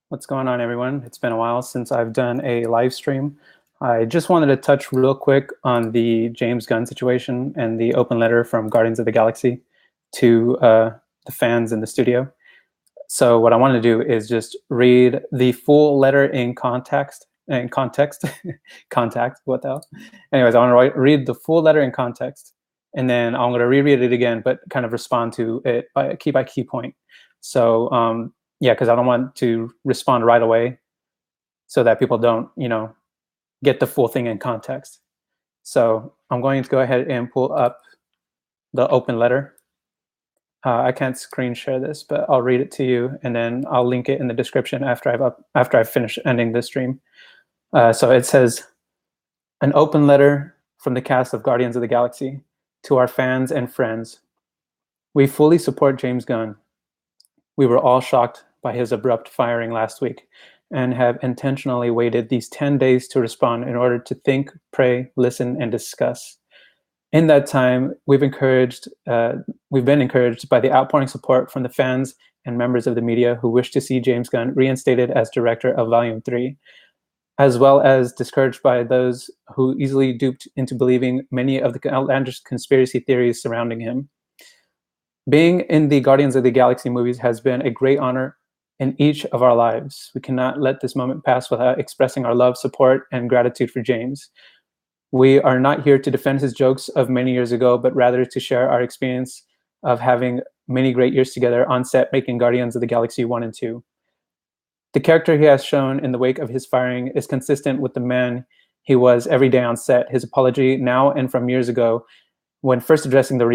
What's going on, everyone? It's been a while since I've done a live stream. I just wanted to touch real quick on the James Gunn situation and the open letter from Guardians of the Galaxy to the fans in the studio. So what I want to do is just read the full letter in context. Contact. What the hell? Anyways, I want to read the full letter in context, and then I'm going to reread it again, but kind of respond to it by key point. So yeah, because I don't want to respond right away, so that people don't, get the full thing in context. So I'm going to go ahead and pull up the open letter. I can't screen share this, but I'll read it to you, and then I'll link it in the description after I've finished ending this stream. So it says, an open letter from the cast of Guardians of the Galaxy to our fans and friends. We fully support James Gunn. We were all shocked by his abrupt firing last week and have intentionally waited these 10 days to respond in order to think, pray, listen, and discuss. In that time, we've been encouraged by the outpouring support from the fans and members of the media who wish to see James Gunn reinstated as director of Volume 3, as well as discouraged by those who easily duped into believing many of the outlandish conspiracy theories surrounding him. Being in the Guardians of the Galaxy movies has been a great honor in each of our lives. We cannot let this moment pass without expressing our love, support, and gratitude for James. We are not here to defend his jokes of many years ago, but rather to share our experience of having many great years together on set making Guardians of the Galaxy 1 and 2. The character he has shown in the wake of his firing is consistent with the man he was every day on set. His apology now and from years ago, when first addressing the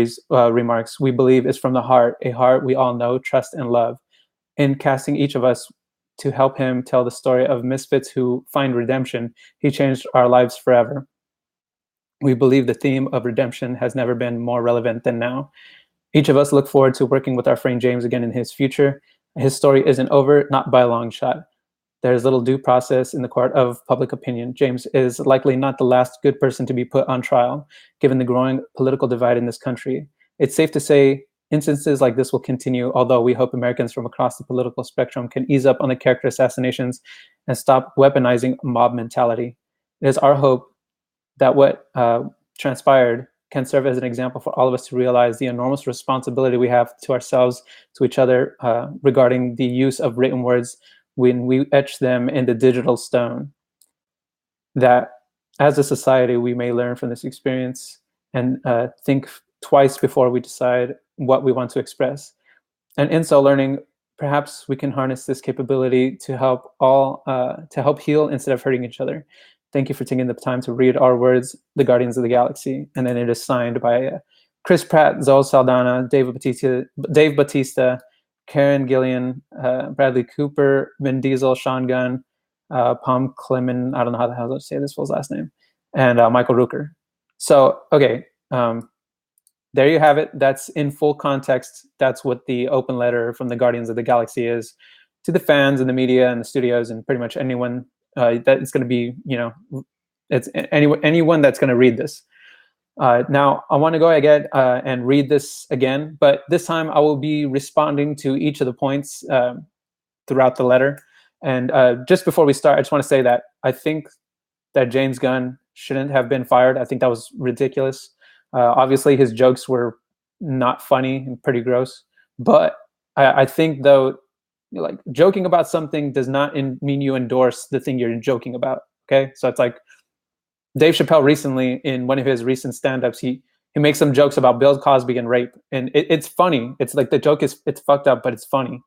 remarks, we believe is from the heart, a heart we all know, trust, and love. In casting each of us to help him tell the story of misfits who find redemption, he changed our lives forever. We believe the theme of redemption has never been more relevant than now. Each of us look forward to working with our friend James again in his future. His story isn't over, not by a long shot. There is little due process in the court of public opinion. James is likely not the last good person to be put on trial, given the growing political divide in this country. It's safe to say instances like this will continue, although we hope Americans from across the political spectrum can ease up on the character assassinations and stop weaponizing mob mentality. It is our hope that what transpired can serve as an example for all of us to realize the enormous responsibility we have to ourselves, to each other, regarding the use of written words when we etch them in the digital stone. That as a society, we may learn from this experience and think twice before we decide what we want to express. And in so learning, perhaps we can harness this capability to help heal instead of hurting each other. Thank you for taking the time to read our words, the Guardians of the Galaxy. And then it is signed by Chris Pratt, Zoe Saldana, Dave Bautista, Karen Gillian, Bradley Cooper, Vin Diesel, Sean Gunn, Pom Clemen, I don't know how the hell to say this fool's last name, and Michael Rooker. So, okay, there you have it. That's in full context. That's what the open letter from the Guardians of the Galaxy is to the fans and the media and the studios and pretty much anyone that it's going to be, it's anyone that's going to read this. Now, I want to go ahead and read this again, but this time I will be responding to each of the points throughout the letter. And just before we start, I just want to say that I think that James Gunn shouldn't have been fired. I think that was ridiculous. Obviously, his jokes were not funny and pretty gross. But I think, though, like, joking about something does not mean you endorse the thing you're joking about. Okay, so it's like Dave Chappelle recently, in one of his recent stand-ups, he makes some jokes about Bill Cosby and rape, and it's funny. It's like the joke it's fucked up, but it's funny.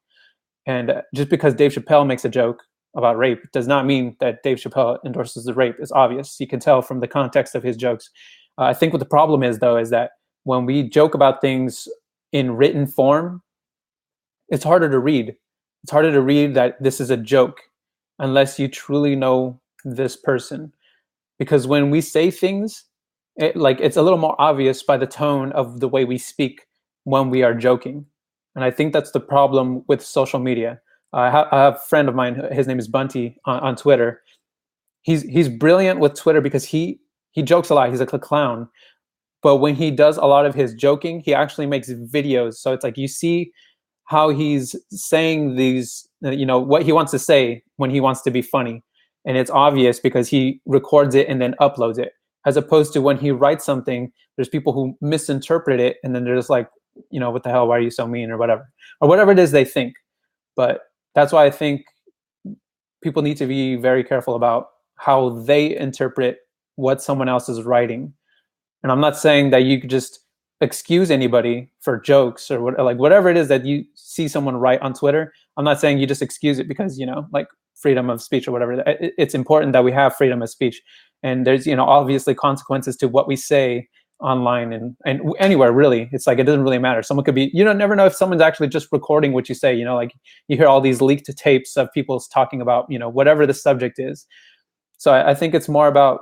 And just because Dave Chappelle makes a joke about rape does not mean that Dave Chappelle endorses the rape. It's obvious. You can tell from the context of his jokes. I think what the problem is, though, is that when we joke about things in written form, it's harder to read. It's harder to read that this is a joke unless you truly know this person. Because when we say things, it's a little more obvious by the tone of the way we speak when we are joking. And I think that's the problem with social media. I have a friend of mine, his name is Bunty on Twitter. He's brilliant with Twitter because he jokes a lot. He's like a clown. But when he does a lot of his joking, he actually makes videos. So it's like you see how he's saying these, what he wants to say when he wants to be funny. And it's obvious because he records it and then uploads it, as opposed to when he writes something, there's people who misinterpret it. And then they're just like, what the hell, why are you so mean, or whatever it is they think. But that's why I think people need to be very careful about how they interpret what someone else is writing. And I'm not saying that you could just excuse anybody for jokes or whatever it is that you see someone write on Twitter. I'm not saying you just excuse it because, like freedom of speech or whatever. It's important that we have freedom of speech. And there's, obviously consequences to what we say online and anywhere, really. It's like, it doesn't really matter. Someone could be, never know if someone's actually just recording what you say, like you hear all these leaked tapes of people talking about, whatever the subject is. So I think it's more about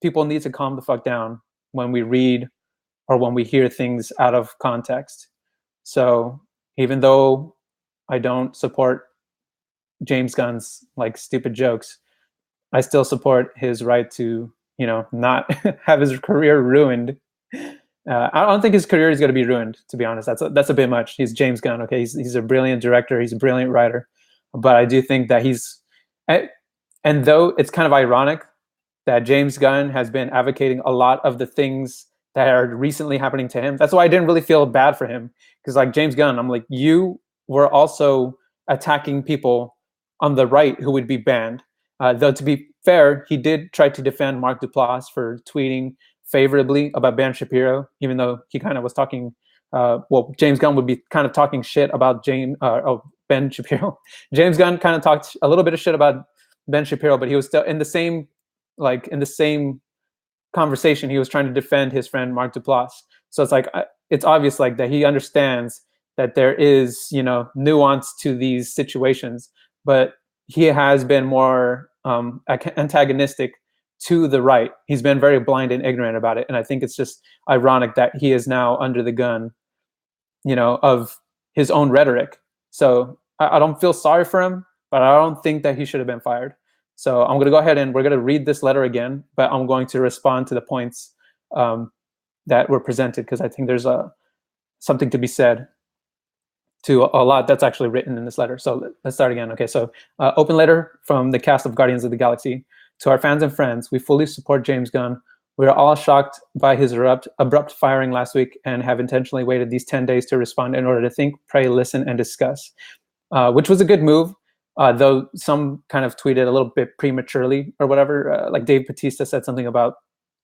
people need to calm the fuck down when we read or when we hear things out of context. So even though I don't support James Gunn's like stupid jokes, I still support his right to, not have his career ruined. I don't think his career is going to be ruined, to be honest. That's a bit much. He's James Gunn, okay? He's a brilliant director. He's a brilliant writer. But I do think that and though it's kind of ironic that James Gunn has been advocating a lot of the things that are recently happening to him. That's why I didn't really feel bad for him. Because like James Gunn, I'm like, you were also attacking people on the right who would be banned. Though to be fair, he did try to defend Mark Duplass for tweeting favorably about Ben Shapiro, even though he kind of was talking, James Gunn would be kind of talking shit about Ben Shapiro. James Gunn kind of talked a little bit of shit about Ben Shapiro, but he was still in the same conversation, he was trying to defend his friend Mark Duplass. So it's like, it's obvious like that he understands that there is, nuance to these situations, but he has been more antagonistic to the right. He's been very blind and ignorant about it. And I think it's just ironic that he is now under the gun, of his own rhetoric. So I don't feel sorry for him, but I don't think that he should have been fired. So I'm going to go ahead and we're going to read this letter again, but I'm going to respond to the points that were presented, because I think there's something to be said to a lot that's actually written in this letter. So let's start again. Okay, so open letter from the cast of Guardians of the Galaxy. To our fans and friends, we fully support James Gunn. We are all shocked by his abrupt firing last week and have intentionally waited these 10 days to respond in order to think, pray, listen, and discuss, which was a good move. Though some kind of tweeted a little bit prematurely or whatever, like Dave Bautista said something about,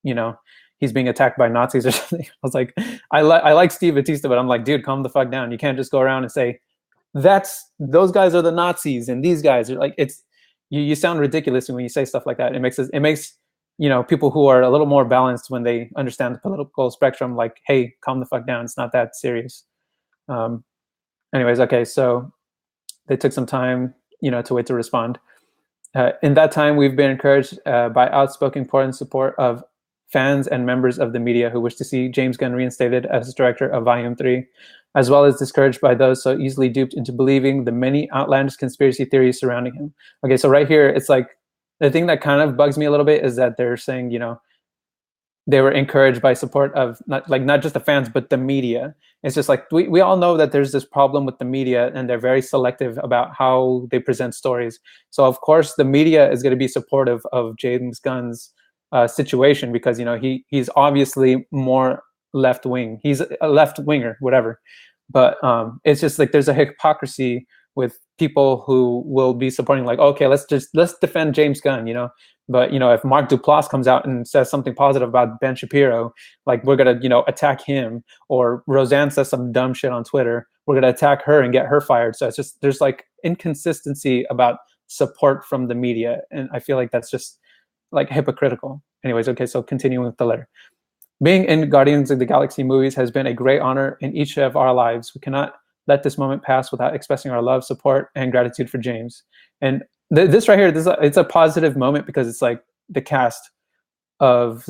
he's being attacked by Nazis or something. I was like, I like Steve Bautista, but I'm like, dude, calm the fuck down. You can't just go around and say, those guys are the Nazis and these guys are like, you sound ridiculous when you say stuff like that. It makes people who are a little more balanced when they understand the political spectrum, like, hey, calm the fuck down. It's not that serious. Anyways, okay, so they took some time to wait to respond. In that time, we've been encouraged by outspoken important support of fans and members of the media who wish to see James Gunn reinstated as director of Volume 3, as well as discouraged by those so easily duped into believing the many outlandish conspiracy theories surrounding him. Okay, so right here, it's like, the thing that kind of bugs me a little bit is that they're saying, they were encouraged by support of not just the fans, but the media. It's just like, we all know that there's this problem with the media and they're very selective about how they present stories. So of course the media is going to be supportive of James Gunn's situation because, he's obviously more left-wing. He's a left-winger, whatever. But it's just like, there's a hypocrisy with people who will be supporting like, okay, let's defend James Gunn, But, if Mark Duplass comes out and says something positive about Ben Shapiro, like we're going to, attack him, or Roseanne says some dumb shit on Twitter, we're going to attack her and get her fired. So it's just, there's like inconsistency about support from the media. And I feel like that's just like hypocritical. Anyways, okay, so continuing with the letter. Being in Guardians of the Galaxy movies has been a great honor in each of our lives. We cannot let this moment pass without expressing our love, support, and gratitude for James. And this right here, it's a positive moment because it's like the cast of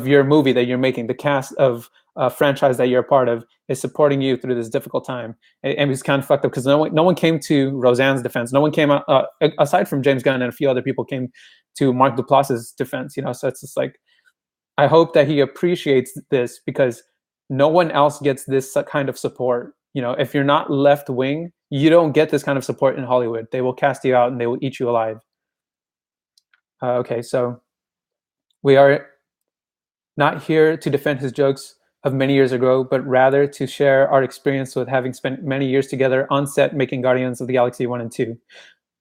your movie that you're making, the cast of a franchise that you're a part of is supporting you through this difficult time. And it's kind of fucked up because no one came to Roseanne's defense. No one came out, aside from James Gunn and a few other people came to Mark Duplass's defense. So it's just like, I hope that he appreciates this because no one else gets this kind of support if you're not left wing, you don't get this kind of support in Hollywood. They will cast you out and they will eat you alive. Okay, so we are not here to defend his jokes of many years ago, but rather to share our experience with having spent many years together on set making Guardians of the Galaxy 1 and 2.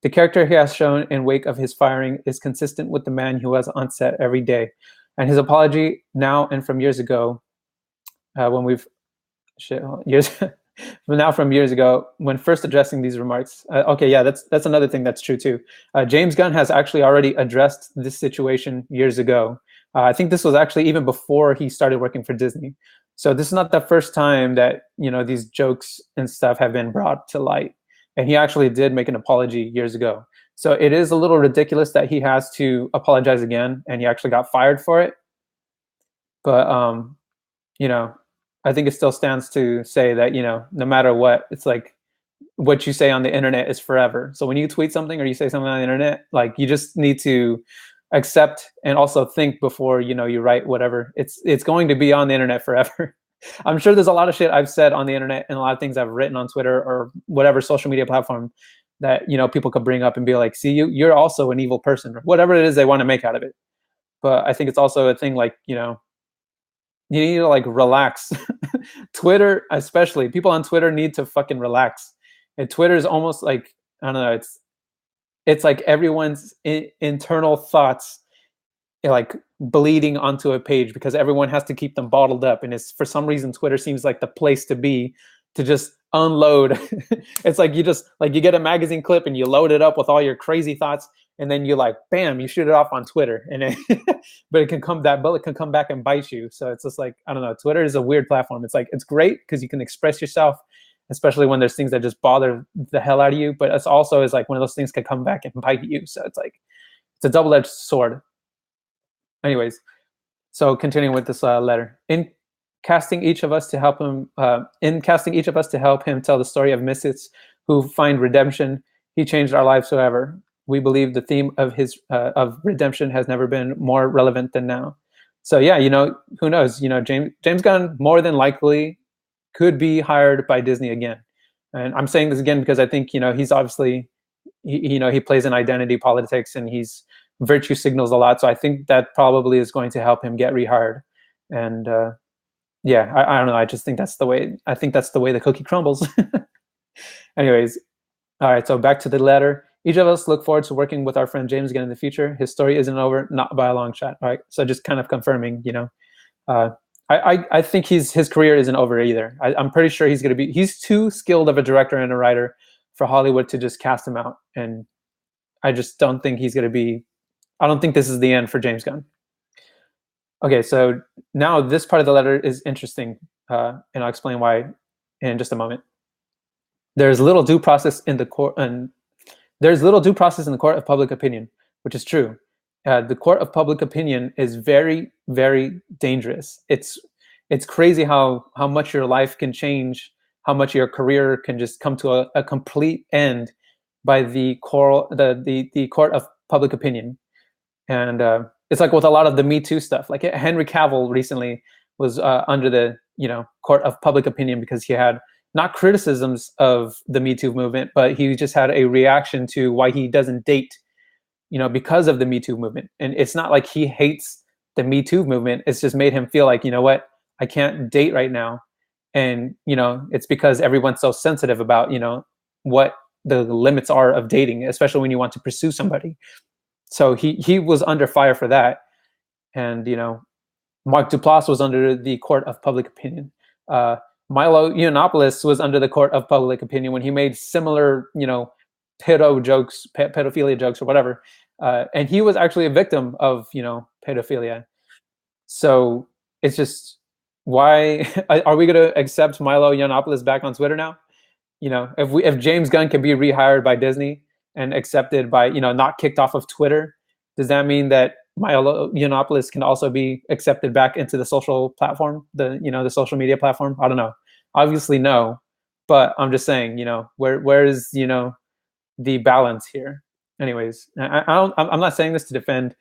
The character he has shown in wake of his firing is consistent with the man he was on set every day. And his apology now and from years ago, when we've years now from years ago when first addressing these remarks. Okay, yeah, that's another thing that's true too. James Gunn has actually already addressed this situation years ago. I think this was actually even before he started working for Disney. So this is not the first time that these jokes and stuff have been brought to light. And he actually did make an apology years ago. So it is a little ridiculous that he has to apologize again, and he actually got fired for it. But I think it still stands to say that, no matter what, it's like what you say on the internet is forever. So when you tweet something or you say something on the internet, like you just need to accept and also think before, you write whatever. It's going to be on the internet forever. I'm sure there's a lot of shit I've said on the internet and a lot of things I've written on Twitter or whatever social media platform that, people could bring up and be like, see, you're also an evil person, or whatever it is they want to make out of it. But I think it's also a thing like, you need to like relax. Twitter, especially, people on Twitter need to fucking relax. And Twitter is almost like, I don't know, it's like everyone's internal thoughts like bleeding onto a page because everyone has to keep them bottled up. And it's, for some reason, Twitter seems like the place to be to just unload. It's like you get a magazine clip and you load it up with all your crazy thoughts, and then you like, bam, you shoot it off on Twitter, and then but that bullet can come back and bite you. So it's just like, I don't know, Twitter is a weird platform. It's like, it's great because you can express yourself, especially when there's things that just bother the hell out of you, but it's also is like one of those things can come back and bite you. So it's like, it's a double-edged sword. Anyways, so continuing with this letter. In casting each of us to help him tell the story of misfits who find redemption, he changed our lives forever. We believe the theme of his of redemption has never been more relevant than now. So yeah, who knows? James Gunn more than likely could be hired by Disney again. And I'm saying this again because I think he's obviously he plays in identity politics and he's virtue signals a lot. So I think that probably is going to help him get rehired. And yeah, I don't know. I just think that's the way. I think that's the way the cookie crumbles. Anyways, all right. So back to the letter. Each of us look forward to working with our friend James again in the future. His story isn't over, not by a long shot. All right. So just kind of confirming, I think his career isn't over either. I'm pretty sure he's too skilled of a director and a writer for Hollywood to just cast him out. And I just don't think he's going to be. I don't think this is the end for James Gunn. Okay, so now this part of the letter is interesting, and I'll explain why in just a moment. There's little due process in the court, and there's little due process in the court of public opinion, which is true. The court of public opinion is very, very dangerous. It's crazy how much your life can change, how much your career can just come to a complete end by the court of public opinion. And it's like with a lot of the Me Too stuff. Like Henry Cavill recently was under the court of public opinion because he had not criticisms of the Me Too movement, but he just had a reaction to why he doesn't date, because of the Me Too movement. And it's not like he hates the Me Too movement. It's just made him feel like, what, I can't date right now. And, it's because everyone's so sensitive about, what the limits are of dating, especially when you want to pursue somebody. So he was under fire for that. And, Mark Duplass was under the court of public opinion. Milo Yiannopoulos was under the court of public opinion when he made similar, pedophilia jokes or whatever. And he was actually a victim of, pedophilia. So it's just, why are we going to accept Milo Yiannopoulos back on Twitter now? If James Gunn can be rehired by Disney and accepted by, not kicked off of Twitter, does that mean that Milo Yiannopoulos can also be accepted back into the social platform, the social media platform? I don't know. Obviously no, but I'm just saying, where is, the balance here? Anyways, I'm not saying this to defend,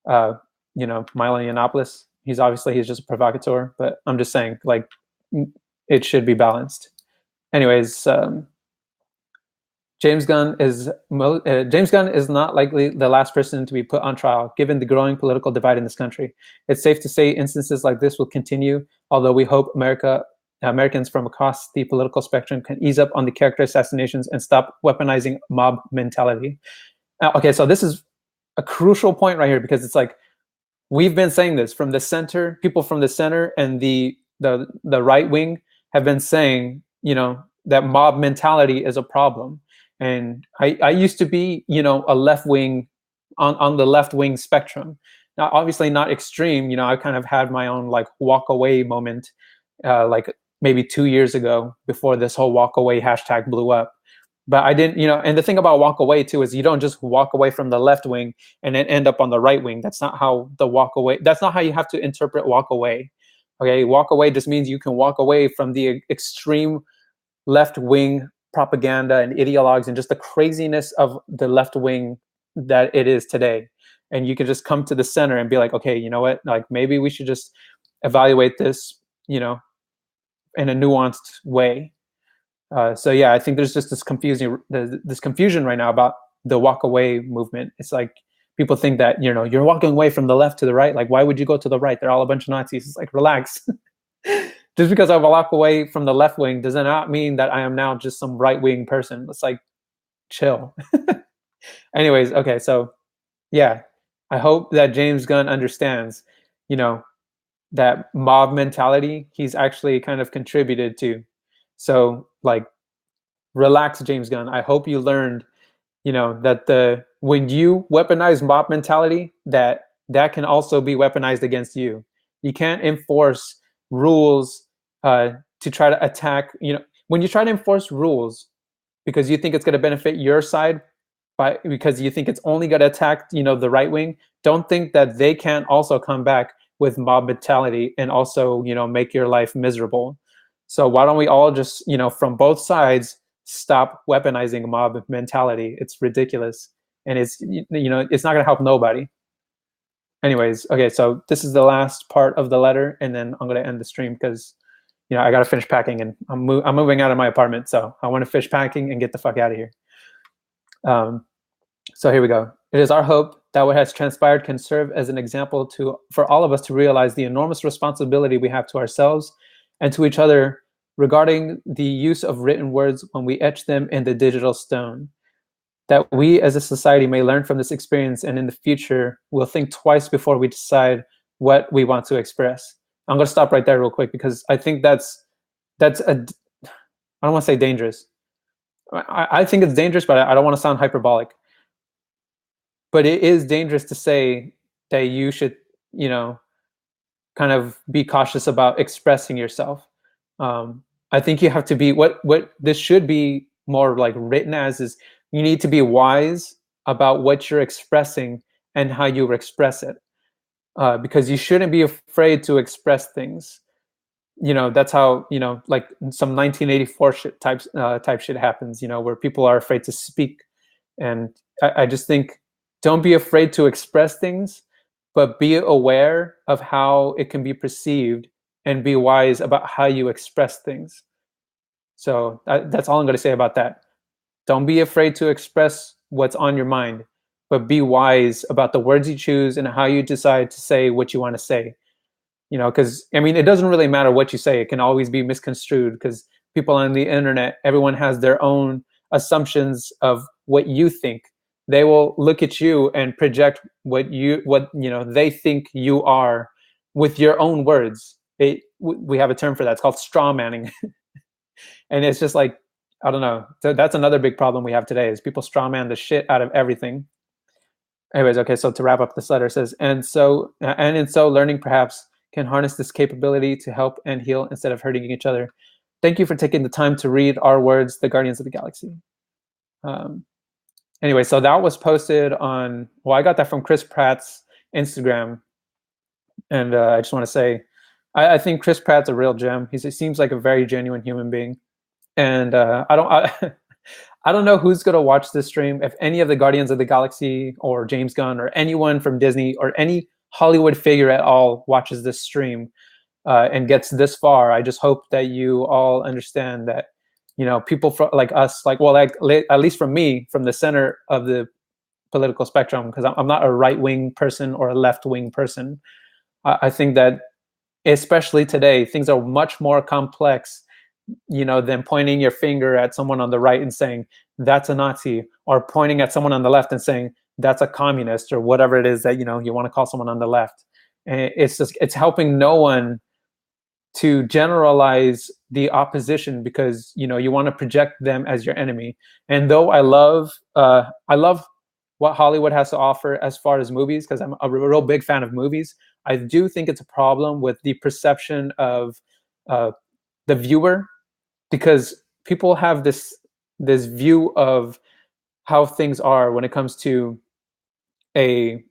Milo Yiannopoulos. He's just a provocateur, but I'm just saying, like, it should be balanced. Anyways, James Gunn is not likely the last person to be put on trial, given the growing political divide in this country. It's safe to say instances like this will continue, although we hope Americans from across the political spectrum can ease up on the character assassinations and stop weaponizing mob mentality. Okay, so this is a crucial point right here, because it's like, we've been saying this from the center, people from the center and the right wing have been saying, that mob mentality is a problem. And I used to be, a left wing, on the left wing spectrum. Now, obviously not extreme. I kind of had my own like walk away moment, like maybe 2 years ago, before this whole walk away hashtag blew up. But I didn't, and the thing about walk away too is you don't just walk away from the left wing and then end up on the right wing. That's not how the walk away. That's not how you have to interpret walk away. Okay, walk away just means you can walk away from the extreme left wing propaganda and ideologues and just the craziness of the left wing that it is today. And you can just come to the center and be like, okay, you know what? Like maybe we should just evaluate this, in a nuanced way. So yeah, I think there's just this confusion right now about the walk away movement. It's like people think that you're walking away from the left to the right. Like, why would you go to the right? They're all a bunch of Nazis. It's like, relax. Just because I walk away from the left wing does not mean that I am now just some right wing person. It's like, chill. Anyways, okay, so yeah, I hope that James Gunn understands, that mob mentality he's actually kind of contributed to. So like, relax, James Gunn. I hope you learned, that when you weaponize mob mentality, that can also be weaponized against you. You can't enforce rules to try to attack. When you try to enforce rules because you think it's going to benefit your side, because you think it's only going to attack, the right wing, don't think that they can't also come back with mob mentality and also, make your life miserable. So why don't we all just, from both sides, stop weaponizing mob mentality? It's ridiculous, and it's it's not going to help nobody. Anyways, okay, so this is the last part of the letter, and then I'm going to end the stream because I got to finish packing, and I'm moving out of my apartment, so I want to finish packing and get the fuck out of here. So here we go. It is our hope that what has transpired can serve as an example for all of us to realize the enormous responsibility we have to ourselves and to each other regarding the use of written words when we etch them in the digital stone. That we as a society may learn from this experience, and in the future will think twice before we decide what we want to express. I'm going to stop right there real quick, because I think I don't want to say dangerous. I think it's dangerous, but I don't want to sound hyperbolic. But it is dangerous to say that you should, kind of be cautious about expressing yourself. I think you have to be, what this should be more like written as is, you need to be wise about what you're expressing and how you express it. Because you shouldn't be afraid to express things. That's how, like some 1984 type shit happens, where people are afraid to speak. And I just think, don't be afraid to express things, but be aware of how it can be perceived and be wise about how you express things. So that's all I'm going to say about that. Don't be afraid to express what's on your mind, but be wise about the words you choose and how you decide to say what you want to say. Because it doesn't really matter what you say. It can always be misconstrued, because people on the internet, everyone has their own assumptions of what you think. They will look at you and project what they think you are with your own words. We have a term for that. It's called straw manning. And it's just like, I don't know. So that's another big problem we have today, is people straw man the shit out of everything. Anyways, okay, so to wrap up this letter, it says, and in so learning perhaps can harness this capability to help and heal instead of hurting each other. Thank you for taking the time to read our words, the Guardians of the Galaxy. Anyway, so that was posted on, I got that from Chris Pratt's Instagram. And I just want to say, I think Chris Pratt's a real gem. He seems like a very genuine human being. And I don't know who's going to watch this stream. If any of the Guardians of the Galaxy or James Gunn or anyone from Disney or any Hollywood figure at all watches this stream and gets this far, I just hope that you all understand that, people like us, like, well, like at least from me, from the center of the political spectrum, because I'm not a right-wing person or a left-wing person. I think that especially today, things are much more complex, than pointing your finger at someone on the right and saying that's a Nazi, or pointing at someone on the left and saying that's a communist, or whatever it is that you want to call someone on the left. And it's helping no one to generalize the opposition, because you want to project them as your enemy. And though I love what Hollywood has to offer as far as movies, because I'm a real big fan of movies, I do think it's a problem with the perception of uh, the viewer, because people have this view of how things are when it comes to a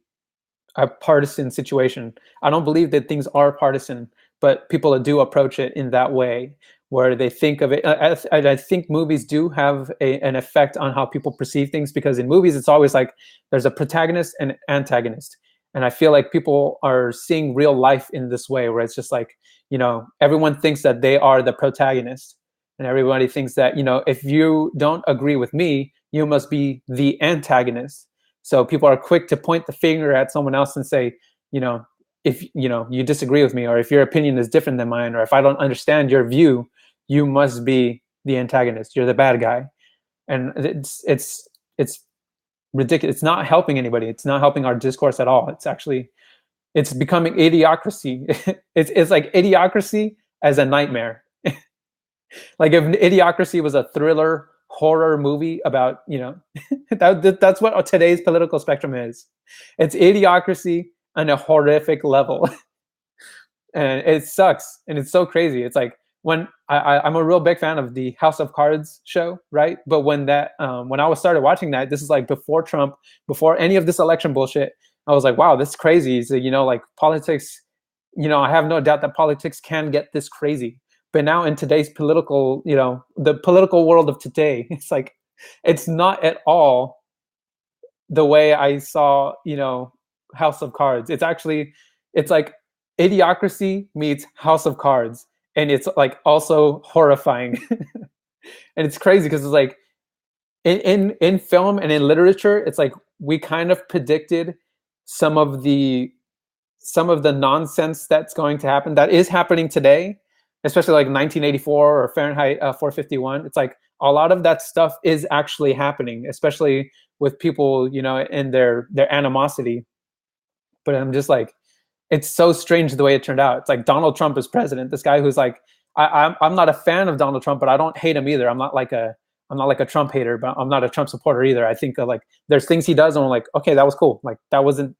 partisan situation. I don't believe that things are partisan, but people do approach it in that way, where they think of it. I think movies do have an effect on how people perceive things, because in movies it's always like there's a protagonist and antagonist. And I feel like people are seeing real life in this way, where it's just like, everyone thinks that they are the protagonist. And everybody thinks that, if you don't agree with me, you must be the antagonist. So people are quick to point the finger at someone else and say, if you disagree with me, or if your opinion is different than mine, or if I don't understand your view, you must be the antagonist. You're the bad guy. And it's ridiculous. It's not helping anybody. It's not helping our discourse at all. It's becoming idiocracy. It's like idiocracy as a nightmare. Like if Idiocracy was a thriller horror movie about, that's what today's political spectrum is. It's Idiocracy on a horrific level. And it sucks. And it's so crazy. It's like when I'm a real big fan of the House of Cards show, right? But when I was started watching that, this is like before Trump, before any of this election bullshit, I was like, wow, this is crazy. So, like politics, I have no doubt that politics can get this crazy. But now in today's political, the political world of today, it's like, it's not at all the way I saw, House of Cards. It's like Idiocracy meets House of Cards. And it's like also horrifying. And it's crazy because it's like in film and in literature, it's like we kind of predicted some of the nonsense that's going to happen, that is happening today, especially like 1984 or Fahrenheit 451. It's like a lot of that stuff is actually happening, especially with people, in their animosity. But I'm just like, it's so strange the way it turned out. It's like Donald Trump is president. This guy who's like, I'm not a fan of Donald Trump, but I don't hate him either. I'm not like a Trump hater, but I'm not a Trump supporter either. I think like there's things he does and I'm like, okay, that was cool. Like that wasn't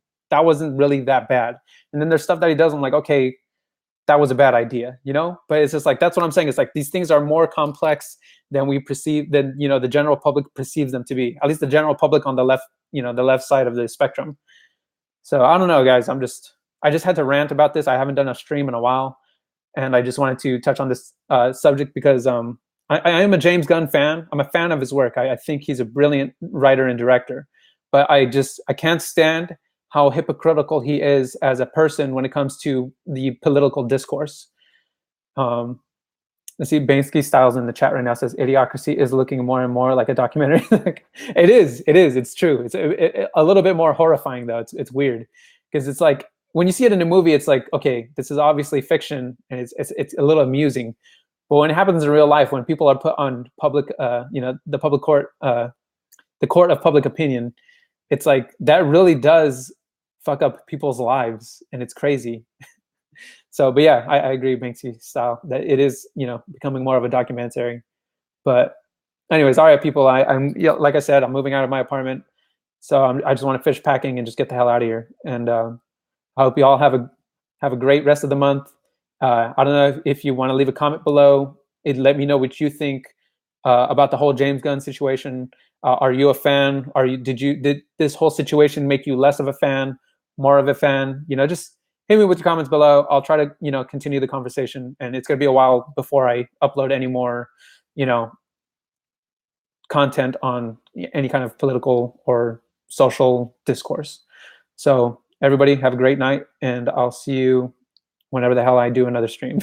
really that bad. And then there's stuff that he does. I'm like, okay, that was a bad idea, But it's just like, that's what I'm saying. It's like these things are more complex than we perceive, than the general public perceives them to be. At least the general public on the left, the left side of the spectrum. So I don't know, guys. I just had to rant about this. I haven't done a stream in a while, and I just wanted to touch on this subject because I am a James Gunn fan. I'm a fan of his work. I think he's a brilliant writer and director, but I can't stand how hypocritical he is as a person when it comes to the political discourse. Let's see, Bansky Styles in the chat right now says Idiocracy is looking more and more like a documentary. It is. It's true. It's a little bit more horrifying though. It's weird because it's like when you see it in a movie, it's like, okay, this is obviously fiction and it's a little amusing. But when it happens in real life, when people are put on public, the public court, the court of public opinion, it's like that really does fuck up people's lives, and it's crazy. So, but yeah, I agree, Banksy style, that it is, becoming more of a documentary. But anyways, all right, people, I'm like I said, I'm moving out of my apartment, so I just want to finish packing and just get the hell out of here. And I hope you all have a great rest of the month. I don't know if you want to leave a comment below. Let me know what you think about the whole James Gunn situation. Are you a fan? Did this whole situation make you less of a fan, more of a fan? Just hit me with your comments below. I'll try to, continue the conversation. And it's going to be a while before I upload any more, content on any kind of political or social discourse. So everybody have a great night, and I'll see you whenever the hell I do another stream.